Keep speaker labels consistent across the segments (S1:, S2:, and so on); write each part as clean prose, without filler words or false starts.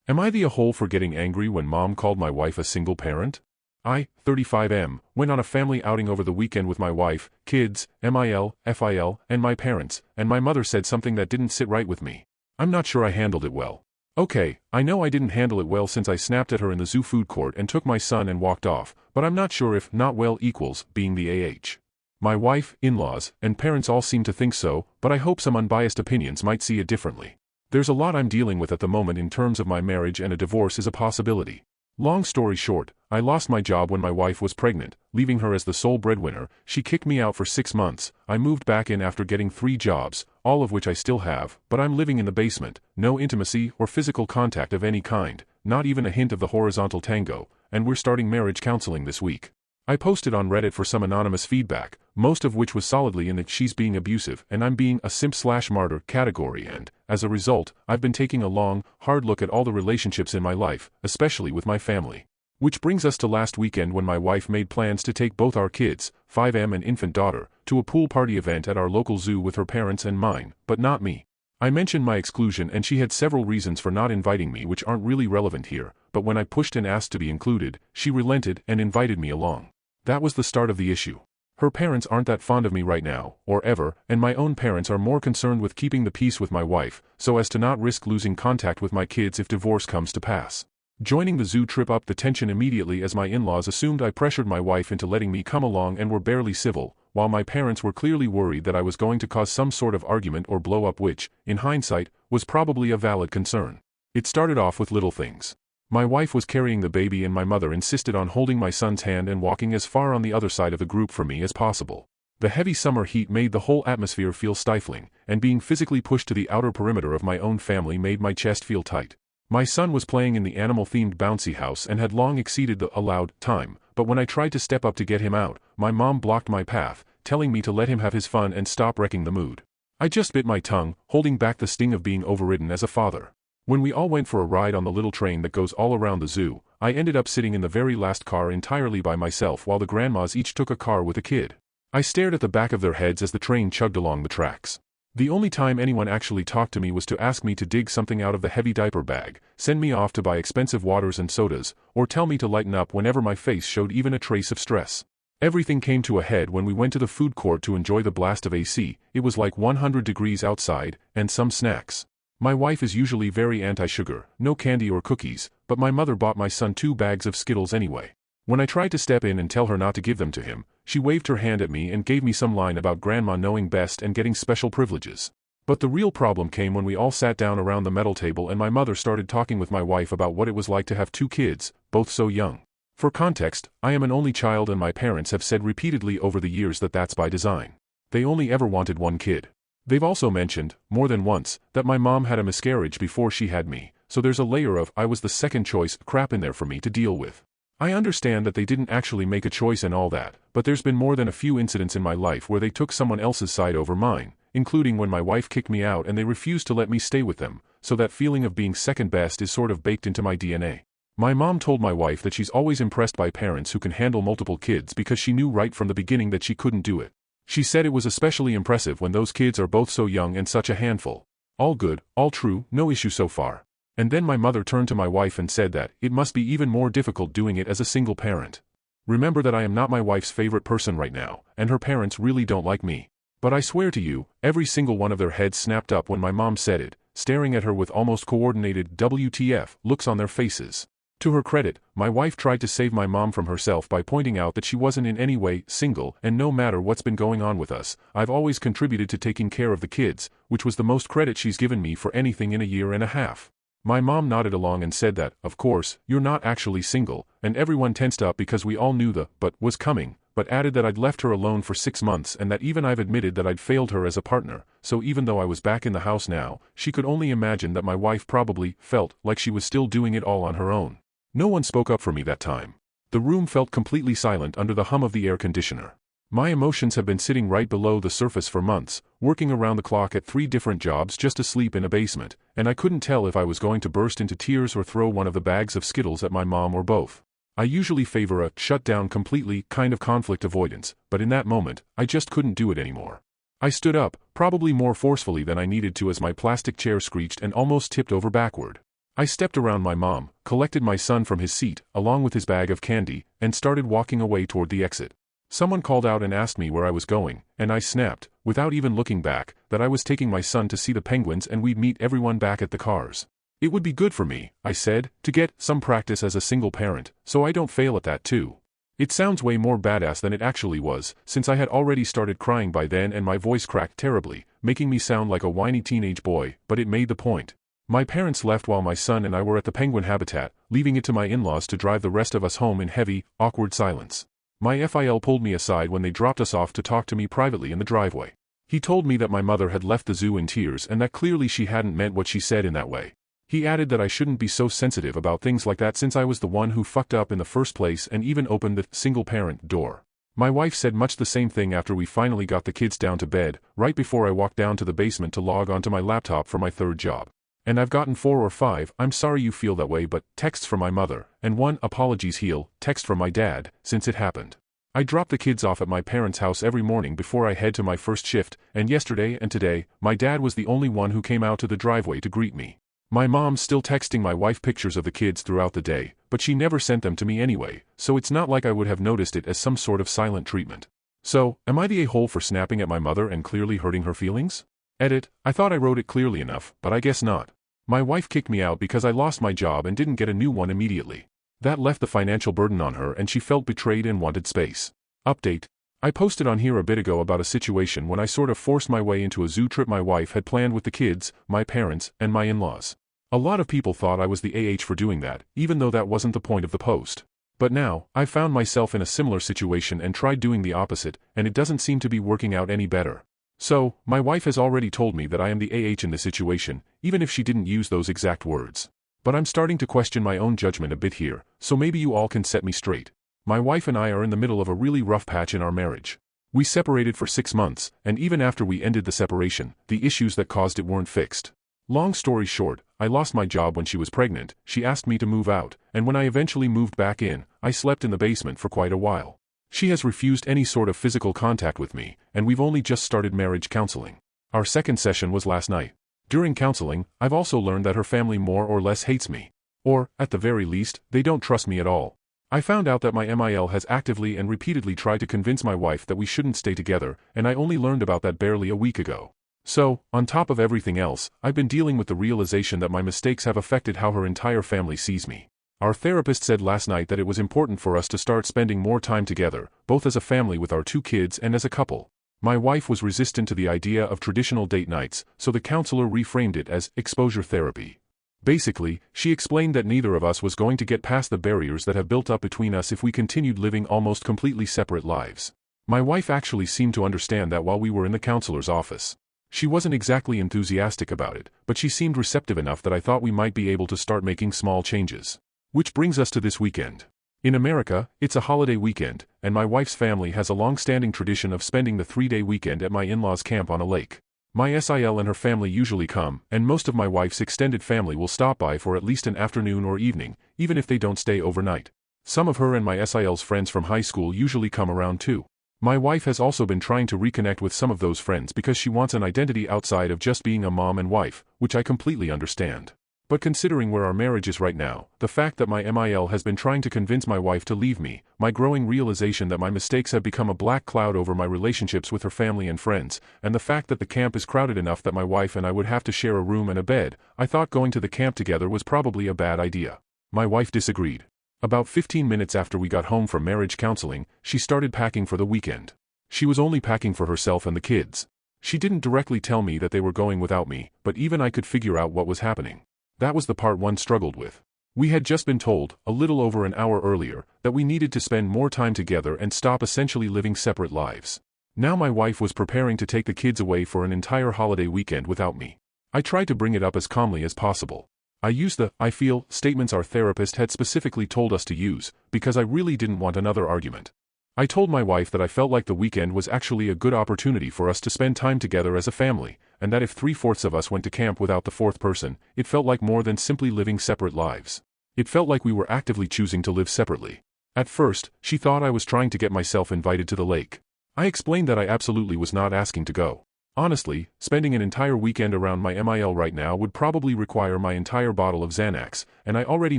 S1: Am I the a-hole for getting angry when mom called my wife a single parent? I, 35M, went on a family outing over the weekend with my wife, kids, MIL, FIL, and my parents, and my mother said something that didn't sit right with me. I'm not sure I handled it well. Okay, I know I didn't handle it well since I snapped at her in the zoo food court and took my son and walked off, but I'm not sure if not well equals being the AH. My wife, in-laws, and parents all seem to think so, but I hope some unbiased opinions might see it differently. There's a lot I'm dealing with at the moment in terms of my marriage, and a divorce is a possibility. Long story short, I lost my job when my wife was pregnant, leaving her as the sole breadwinner. She kicked me out for 6 months. I moved back in after getting 3 jobs, all of which I still have, but I'm living in the basement, no intimacy or physical contact of any kind, not even a hint of the horizontal tango, and we're starting marriage counseling this week. I posted on Reddit for some anonymous feedback, most of which was solidly in the she's being abusive and I'm being a simp/martyr category, and, as a result, I've been taking a long, hard look at all the relationships in my life, especially with my family. Which brings us to last weekend when my wife made plans to take both our kids, 5M and infant daughter, to a pool party event at our local zoo with her parents and mine, but not me. I mentioned my exclusion and she had several reasons for not inviting me which aren't really relevant here, but when I pushed and asked to be included, she relented and invited me along. That was the start of the issue. Her parents aren't that fond of me right now, or ever, and my own parents are more concerned with keeping the peace with my wife, so as to not risk losing contact with my kids if divorce comes to pass. Joining the zoo trip upped the tension immediately as my in-laws assumed I pressured my wife into letting me come along and were barely civil, while my parents were clearly worried that I was going to cause some sort of argument or blow up, which, in hindsight, was probably a valid concern. It started off with little things. My wife was carrying the baby and my mother insisted on holding my son's hand and walking as far on the other side of the group for me as possible. The heavy summer heat made the whole atmosphere feel stifling, and being physically pushed to the outer perimeter of my own family made my chest feel tight. My son was playing in the animal-themed bouncy house and had long exceeded the allowed time, but when I tried to step up to get him out, my mom blocked my path, telling me to let him have his fun and stop wrecking the mood. I just bit my tongue, holding back the sting of being overridden as a father. When we all went for a ride on the little train that goes all around the zoo, I ended up sitting in the very last car entirely by myself while the grandmas each took a car with a kid. I stared at the back of their heads as the train chugged along the tracks. The only time anyone actually talked to me was to ask me to dig something out of the heavy diaper bag, send me off to buy expensive waters and sodas, or tell me to lighten up whenever my face showed even a trace of stress. Everything came to a head when we went to the food court to enjoy the blast of AC. It was like 100 degrees outside, and some snacks. My wife is usually very anti-sugar, no candy or cookies, but my mother bought my son 2 bags of Skittles anyway. When I tried to step in and tell her not to give them to him, she waved her hand at me and gave me some line about grandma knowing best and getting special privileges. But the real problem came when we all sat down around the metal table and my mother started talking with my wife about what it was like to have 2 kids, both so young. For context, I am an only child and my parents have said repeatedly over the years that that's by design. They only ever wanted 1 kid. They've also mentioned, more than once, that my mom had a miscarriage before she had me, so there's a layer of I was the second choice crap in there for me to deal with. I understand that they didn't actually make a choice and all that, but there's been more than a few incidents in my life where they took someone else's side over mine, including when my wife kicked me out and they refused to let me stay with them, so that feeling of being second best is sort of baked into my DNA. My mom told my wife that she's always impressed by parents who can handle multiple kids because she knew right from the beginning that she couldn't do it. She said it was especially impressive when those kids are both so young and such a handful. All good, all true, no issue so far. And then my mother turned to my wife and said that it must be even more difficult doing it as a single parent. Remember that I am not my wife's favorite person right now, and her parents really don't like me. But I swear to you, every single one of their heads snapped up when my mom said it, staring at her with almost coordinated WTF looks on their faces. To her credit, my wife tried to save my mom from herself by pointing out that she wasn't in any way single, and no matter what's been going on with us, I've always contributed to taking care of the kids, which was the most credit she's given me for anything in a year and a half. My mom nodded along and said that, of course, you're not actually single, and everyone tensed up because we all knew the but was coming, but added that I'd left her alone for 6 months and that even I've admitted that I'd failed her as a partner, so even though I was back in the house now, she could only imagine that my wife probably felt like she was still doing it all on her own. No one spoke up for me that time. The room felt completely silent under the hum of the air conditioner. My emotions have been sitting right below the surface for months, working around the clock at 3 different jobs just to sleep in a basement, and I couldn't tell if I was going to burst into tears or throw one of the bags of Skittles at my mom or both. I usually favor a shut down completely kind of conflict avoidance, but in that moment, I just couldn't do it anymore. I stood up, probably more forcefully than I needed to as my plastic chair screeched and almost tipped over backward. I stepped around my mom, collected my son from his seat, along with his bag of candy, and started walking away toward the exit. Someone called out and asked me where I was going, and I snapped, without even looking back, that I was taking my son to see the penguins and we'd meet everyone back at the cars. It would be good for me, I said, to get some practice as a single parent, so I don't fail at that too. It sounds way more badass than it actually was, since I had already started crying by then and my voice cracked terribly, making me sound like a whiny teenage boy, but it made the point. My parents left while my son and I were at the penguin habitat, leaving it to my in-laws to drive the rest of us home in heavy, awkward silence. My FIL pulled me aside when they dropped us off to talk to me privately in the driveway. He told me that my mother had left the zoo in tears and that clearly she hadn't meant what she said in that way. He added that I shouldn't be so sensitive about things like that since I was the one who fucked up in the first place and even opened the single-parent door. My wife said much the same thing after we finally got the kids down to bed, right before I walked down to the basement to log onto my laptop for my third job. And I've gotten 4 or 5, I'm sorry you feel that way but, texts from my mother, and 1, apologies heel, text from my dad, since it happened. I drop the kids off at my parents' house every morning before I head to my first shift, and yesterday and today, my dad was the only one who came out to the driveway to greet me. My mom's still texting my wife pictures of the kids throughout the day, but she never sent them to me anyway, so it's not like I would have noticed it as some sort of silent treatment. So, am I the a-hole for snapping at my mother and clearly hurting her feelings? Edit, I thought I wrote it clearly enough, but I guess not. My wife kicked me out because I lost my job and didn't get a new one immediately. That left the financial burden on her and she felt betrayed and wanted space. Update. I posted on here a bit ago about a situation when I sort of forced my way into a zoo trip my wife had planned with the kids, my parents, and my in-laws. A lot of people thought I was the AH for doing that, even though that wasn't the point of the post. But now, I've found myself in a similar situation and tried doing the opposite, and it doesn't seem to be working out any better. So, my wife has already told me that I am the AH in this situation, even if she didn't use those exact words. But I'm starting to question my own judgment a bit here, so maybe you all can set me straight. My wife and I are in the middle of a really rough patch in our marriage. We separated for 6 months, and even after we ended the separation, the issues that caused it weren't fixed. Long story short, I lost my job when she was pregnant, she asked me to move out, and when I eventually moved back in, I slept in the basement for quite a while. She has refused any sort of physical contact with me, and we've only just started marriage counseling. Our second session was last night. During counseling, I've also learned that her family more or less hates me. Or, at the very least, they don't trust me at all. I found out that my MIL has actively and repeatedly tried to convince my wife that we shouldn't stay together, and I only learned about that barely a week ago. So, on top of everything else, I've been dealing with the realization that my mistakes have affected how her entire family sees me. Our therapist said last night that it was important for us to start spending more time together, both as a family with our 2 kids and as a couple. My wife was resistant to the idea of traditional date nights, so the counselor reframed it as exposure therapy. Basically, she explained that neither of us was going to get past the barriers that have built up between us if we continued living almost completely separate lives. My wife actually seemed to understand that while we were in the counselor's office. She wasn't exactly enthusiastic about it, but she seemed receptive enough that I thought we might be able to start making small changes. Which brings us to this weekend. In America, it's a holiday weekend, and my wife's family has a long-standing tradition of spending the 3-day weekend at my in-laws' camp on a lake. My SIL and her family usually come, and most of my wife's extended family will stop by for at least an afternoon or evening, even if they don't stay overnight. Some of her and my SIL's friends from high school usually come around too. My wife has also been trying to reconnect with some of those friends because she wants an identity outside of just being a mom and wife, which I completely understand. But considering where our marriage is right now, the fact that my MIL has been trying to convince my wife to leave me, my growing realization that my mistakes have become a black cloud over my relationships with her family and friends, and the fact that the camp is crowded enough that my wife and I would have to share a room and a bed, I thought going to the camp together was probably a bad idea. My wife disagreed. About 15 minutes after we got home from marriage counseling, she started packing for the weekend. She was only packing for herself and the kids. She didn't directly tell me that they were going without me, but even I could figure out what was happening. That was the part one struggled with. We had just been told, a little over an hour earlier, that we needed to spend more time together and stop essentially living separate lives. Now my wife was preparing to take the kids away for an entire holiday weekend without me. I tried to bring it up as calmly as possible. I used the "I feel" statements our therapist had specifically told us to use, because I really didn't want another argument. I told my wife that I felt like the weekend was actually a good opportunity for us to spend time together as a family, and that if 3/4 of us went to camp without the 4th person, it felt like more than simply living separate lives. It felt like we were actively choosing to live separately. At first, she thought I was trying to get myself invited to the lake. I explained that I absolutely was not asking to go. Honestly, spending an entire weekend around my MIL right now would probably require my entire bottle of Xanax, and I already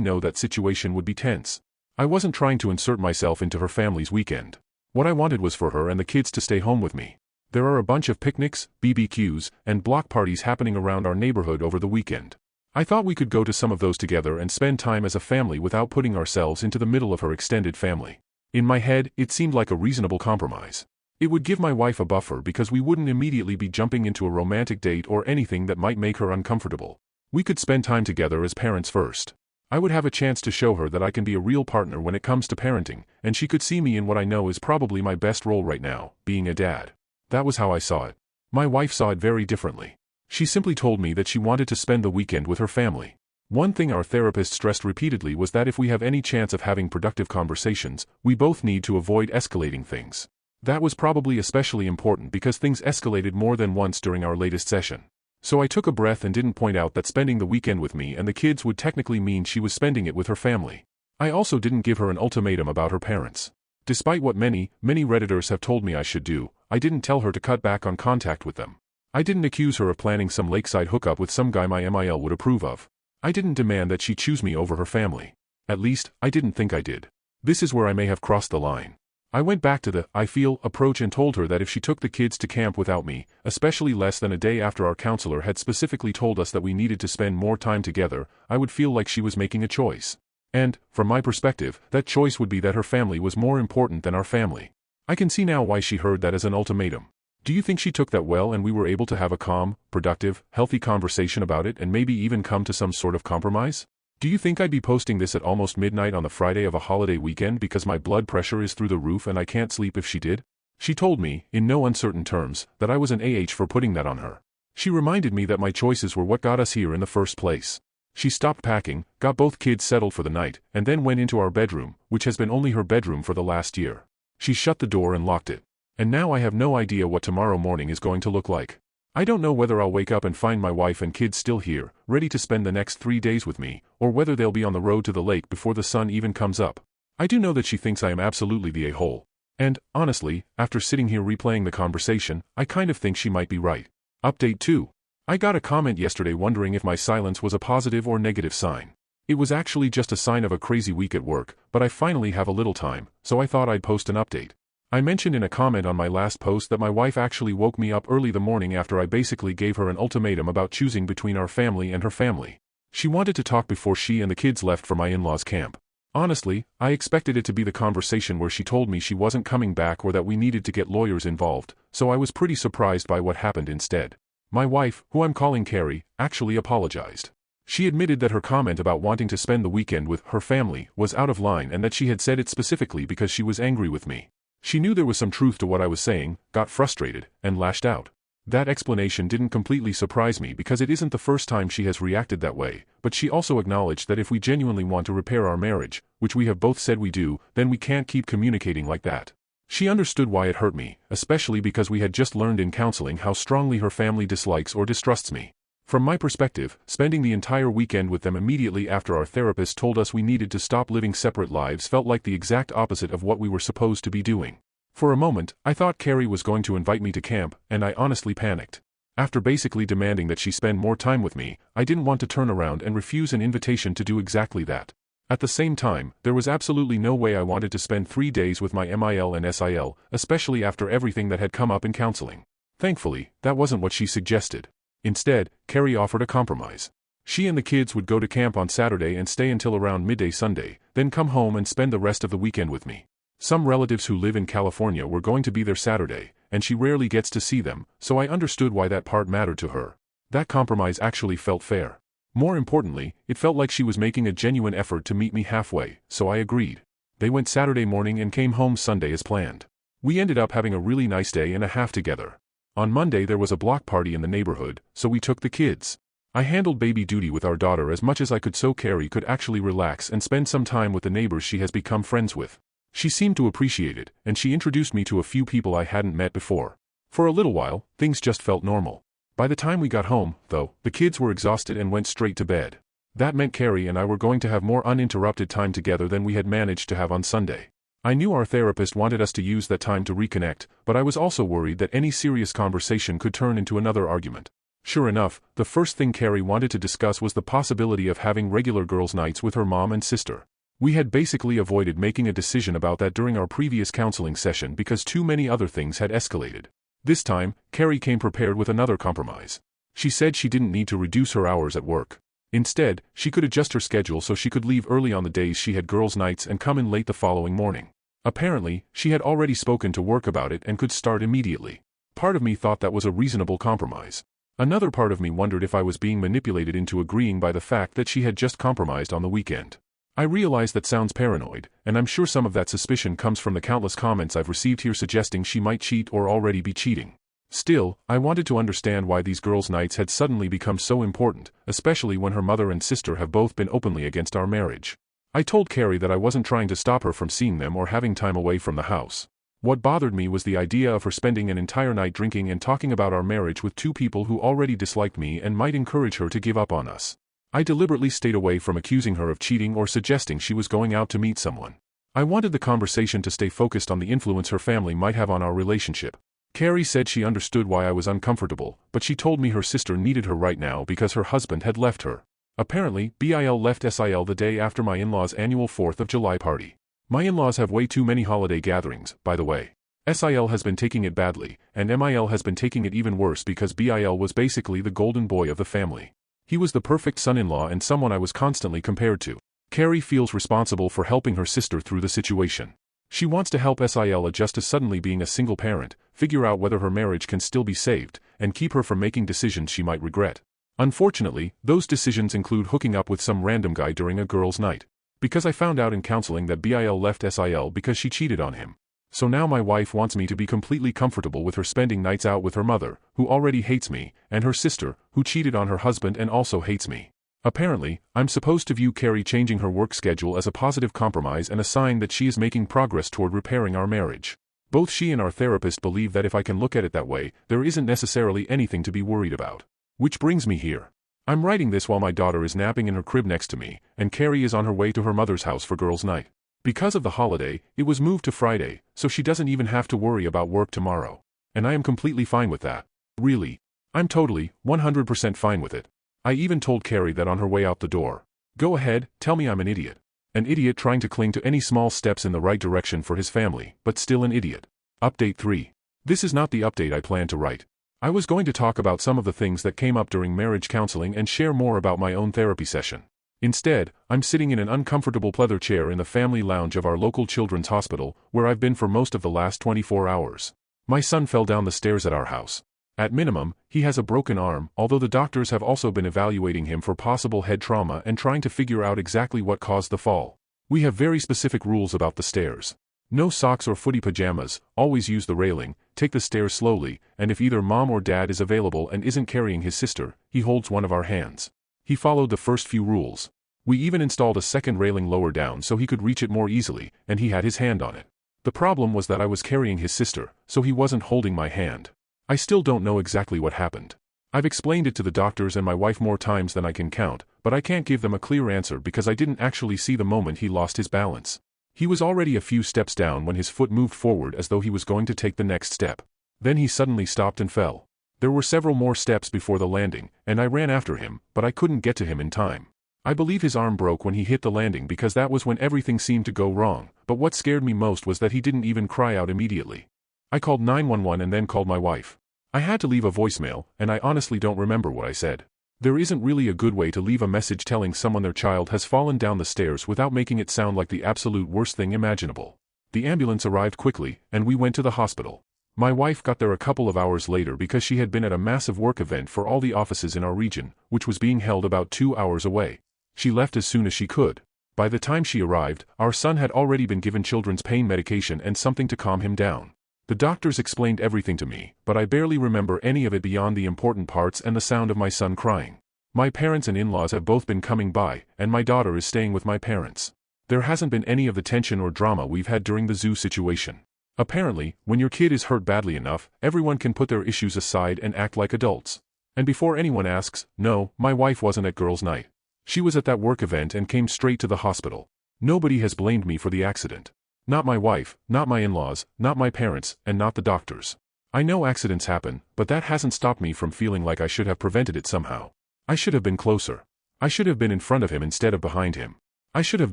S1: know that situation would be tense. I wasn't trying to insert myself into her family's weekend. What I wanted was for her and the kids to stay home with me. There are a bunch of picnics, BBQs, and block parties happening around our neighborhood over the weekend. I thought we could go to some of those together and spend time as a family without putting ourselves into the middle of her extended family. In my head, it seemed like a reasonable compromise. It would give my wife a buffer because we wouldn't immediately be jumping into a romantic date or anything that might make her uncomfortable. We could spend time together as parents first. I would have a chance to show her that I can be a real partner when it comes to parenting, and she could see me in what I know is probably my best role right now, being a dad. That was how I saw it. My wife saw it very differently. She simply told me that she wanted to spend the weekend with her family. One thing our therapist stressed repeatedly was that if we have any chance of having productive conversations, we both need to avoid escalating things. That was probably especially important because things escalated more than once during our latest session. So I took a breath and didn't point out that spending the weekend with me and the kids would technically mean she was spending it with her family. I also didn't give her an ultimatum about her parents. Despite what many Redditors have told me I should do, I didn't tell her to cut back on contact with them. I didn't accuse her of planning some lakeside hookup with some guy my MIL would approve of. I didn't demand that she choose me over her family. At least, I didn't think I did. This is where I may have crossed the line. I went back to the "I feel" approach and told her that if she took the kids to camp without me, especially less than a day after our counselor had specifically told us that we needed to spend more time together, I would feel like she was making a choice. And, from my perspective, that choice would be that her family was more important than our family. I can see now why she heard that as an ultimatum. Do you think she took that well and we were able to have a calm, productive, healthy conversation about it and maybe even come to some sort of compromise? Do you think I'd be posting this at almost midnight on the Friday of a holiday weekend because my blood pressure is through the roof and I can't sleep if she did? She told me, in no uncertain terms, that I was an for putting that on her. She reminded me that my choices were what got us here in the first place. She stopped packing, got both kids settled for the night, and then went into our bedroom, which has been only her bedroom for the last year. She shut the door and locked it. And now I have no idea what tomorrow morning is going to look like. I don't know whether I'll wake up and find my wife and kids still here, ready to spend the next 3 days with me, or whether they'll be on the road to the lake before the sun even comes up. I do know that she thinks I am absolutely the a-hole. And, honestly, after sitting here replaying the conversation, I kind of think she might be right. Update 2. I got a comment yesterday wondering if my silence was a positive or negative sign. It was actually just a sign of a crazy week at work, but I finally have a little time, so I thought I'd post an update. I mentioned in a comment on my last post that my wife actually woke me up early the morning after I basically gave her an ultimatum about choosing between our family and her family. She wanted to talk before she and the kids left for my in-laws' camp. Honestly, I expected it to be the conversation where she told me she wasn't coming back or that we needed to get lawyers involved, so I was pretty surprised by what happened instead. My wife, who I'm calling Carrie, actually apologized. She admitted that her comment about wanting to spend the weekend with her family was out of line and that she had said it specifically because she was angry with me. She knew there was some truth to what I was saying, got frustrated, and lashed out. That explanation didn't completely surprise me because it isn't the first time she has reacted that way, but she also acknowledged that if we genuinely want to repair our marriage, which we have both said we do, then we can't keep communicating like that. She understood why it hurt me, especially because we had just learned in counseling how strongly her family dislikes or distrusts me. From my perspective, spending the entire weekend with them immediately after our therapist told us we needed to stop living separate lives felt like the exact opposite of what we were supposed to be doing. For a moment, I thought Carrie was going to invite me to camp, and I honestly panicked. After basically demanding that she spend more time with me, I didn't want to turn around and refuse an invitation to do exactly that. At the same time, there was absolutely no way I wanted to spend 3 days with my MIL and SIL, especially after everything that had come up in counseling. Thankfully, that wasn't what she suggested. Instead, Carrie offered a compromise. She and the kids would go to camp on Saturday and stay until around midday Sunday, then come home and spend the rest of the weekend with me. Some relatives who live in California were going to be there Saturday, and she rarely gets to see them, so I understood why that part mattered to her. That compromise actually felt fair. More importantly, it felt like she was making a genuine effort to meet me halfway, so I agreed. They went Saturday morning and came home Sunday as planned. We ended up having a really nice day and a half together. On Monday there was a block party in the neighborhood, so we took the kids. I handled baby duty with our daughter as much as I could so Carrie could actually relax and spend some time with the neighbors she has become friends with. She seemed to appreciate it, and she introduced me to a few people I hadn't met before. For a little while, things just felt normal. By the time we got home, though, the kids were exhausted and went straight to bed. That meant Carrie and I were going to have more uninterrupted time together than we had managed to have on Sunday. I knew our therapist wanted us to use that time to reconnect, but I was also worried that any serious conversation could turn into another argument. Sure enough, the first thing Carrie wanted to discuss was the possibility of having regular girls' nights with her mom and sister. We had basically avoided making a decision about that during our previous counseling session because too many other things had escalated. This time, Carrie came prepared with another compromise. She said she didn't need to reduce her hours at work. Instead, she could adjust her schedule so she could leave early on the days she had girls' nights and come in late the following morning. Apparently, she had already spoken to work about it and could start immediately. Part of me thought that was a reasonable compromise. Another part of me wondered if I was being manipulated into agreeing by the fact that she had just compromised on the weekend. I realize that sounds paranoid, and I'm sure some of that suspicion comes from the countless comments I've received here suggesting she might cheat or already be cheating. Still, I wanted to understand why these girls' nights had suddenly become so important, especially when her mother and sister have both been openly against our marriage. I told Carrie that I wasn't trying to stop her from seeing them or having time away from the house. What bothered me was the idea of her spending an entire night drinking and talking about our marriage with two people who already disliked me and might encourage her to give up on us. I deliberately stayed away from accusing her of cheating or suggesting she was going out to meet someone. I wanted the conversation to stay focused on the influence her family might have on our relationship. Carrie said she understood why I was uncomfortable, but she told me her sister needed her right now because her husband had left her. Apparently, Bill left Sil the day after my in-laws' annual 4th of July party. My in-laws have way too many holiday gatherings, by the way. Sil has been taking it badly, and Mil has been taking it even worse because Bill was basically the golden boy of the family. He was the perfect son-in-law and someone I was constantly compared to. Carrie feels responsible for helping her sister through the situation. She wants to help Sil adjust to suddenly being a single parent, figure out whether her marriage can still be saved, and keep her from making decisions she might regret. Unfortunately, those decisions include hooking up with some random guy during a girls' night. Because I found out in counseling that Bill left Sil because she cheated on him. So now my wife wants me to be completely comfortable with her spending nights out with her mother, who already hates me, and her sister, who cheated on her husband and also hates me. Apparently, I'm supposed to view Carrie changing her work schedule as a positive compromise and a sign that she is making progress toward repairing our marriage. Both she and our therapist believe that if I can look at it that way, there isn't necessarily anything to be worried about. Which brings me here. I'm writing this while my daughter is napping in her crib next to me, and Carrie is on her way to her mother's house for girls' night. Because of the holiday, it was moved to Friday, so she doesn't even have to worry about work tomorrow. And I am completely fine with that. Really. I'm totally, 100% fine with it. I even told Carrie that on her way out the door. Go ahead, tell me I'm an idiot. An idiot trying to cling to any small steps in the right direction for his family, but still an idiot. Update 3. This is not the update I planned to write. I was going to talk about some of the things that came up during marriage counseling and share more about my own therapy session. Instead, I'm sitting in an uncomfortable pleather chair in the family lounge of our local children's hospital, where I've been for most of the last 24 hours. My son fell down the stairs at our house. At minimum, he has a broken arm, although the doctors have also been evaluating him for possible head trauma and trying to figure out exactly what caused the fall. We have very specific rules about the stairs. No socks or footy pajamas, always use the railing, take the stairs slowly, and if either mom or dad is available and isn't carrying his sister, he holds one of our hands. He followed the first few rules. We even installed a second railing lower down so he could reach it more easily, and he had his hand on it. The problem was that I was carrying his sister, so he wasn't holding my hand. I still don't know exactly what happened. I've explained it to the doctors and my wife more times than I can count, but I can't give them a clear answer because I didn't actually see the moment he lost his balance. He was already a few steps down when his foot moved forward as though he was going to take the next step. Then he suddenly stopped and fell. There were several more steps before the landing, and I ran after him, but I couldn't get to him in time. I believe his arm broke when he hit the landing because that was when everything seemed to go wrong, but what scared me most was that he didn't even cry out immediately. I called 911 and then called my wife. I had to leave a voicemail, and I honestly don't remember what I said. There isn't really a good way to leave a message telling someone their child has fallen down the stairs without making it sound like the absolute worst thing imaginable. The ambulance arrived quickly, and we went to the hospital. My wife got there a couple of hours later because she had been at a massive work event for all the offices in our region, which was being held about 2 hours away. She left as soon as she could. By the time she arrived, our son had already been given children's pain medication and something to calm him down. The doctors explained everything to me, but I barely remember any of it beyond the important parts and the sound of my son crying. My parents and in-laws have both been coming by, and my daughter is staying with my parents. There hasn't been any of the tension or drama we've had during the zoo situation. Apparently, when your kid is hurt badly enough, everyone can put their issues aside and act like adults. And before anyone asks, no, my wife wasn't at girls' night. She was at that work event and came straight to the hospital. Nobody has blamed me for the accident. Not my wife, not my in-laws, not my parents, and not the doctors. I know accidents happen, but that hasn't stopped me from feeling like I should have prevented it somehow. I should have been closer. I should have been in front of him instead of behind him. I should have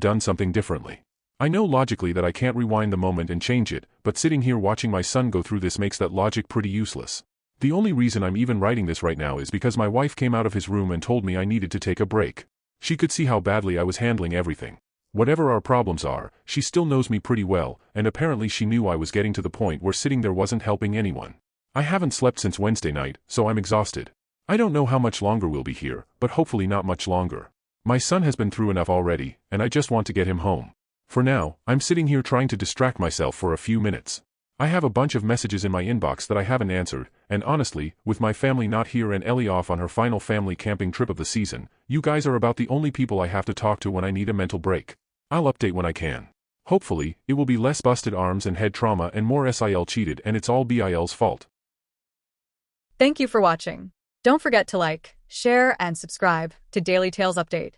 S1: done something differently. I know logically that I can't rewind the moment and change it, but sitting here watching my son go through this makes that logic pretty useless. The only reason I'm even writing this right now is because my wife came out of his room and told me I needed to take a break. She could see how badly I was handling everything. Whatever our problems are, she still knows me pretty well, and apparently she knew I was getting to the point where sitting there wasn't helping anyone. I haven't slept since Wednesday night, so I'm exhausted. I don't know how much longer we'll be here, but hopefully not much longer. My son has been through enough already, and I just want to get him home. For now, I'm sitting here trying to distract myself for a few minutes. I have a bunch of messages in my inbox that I haven't answered, and honestly, with my family not here and Ellie off on her final family camping trip of the season, you guys are about the only people I have to talk to when I need a mental break. I'll update when I can. Hopefully, it will be less busted arms and head trauma and more SIL cheated and it's all BIL's fault.
S2: Thank you for watching. Don't forget to like, share, and subscribe to Daily Tales Update.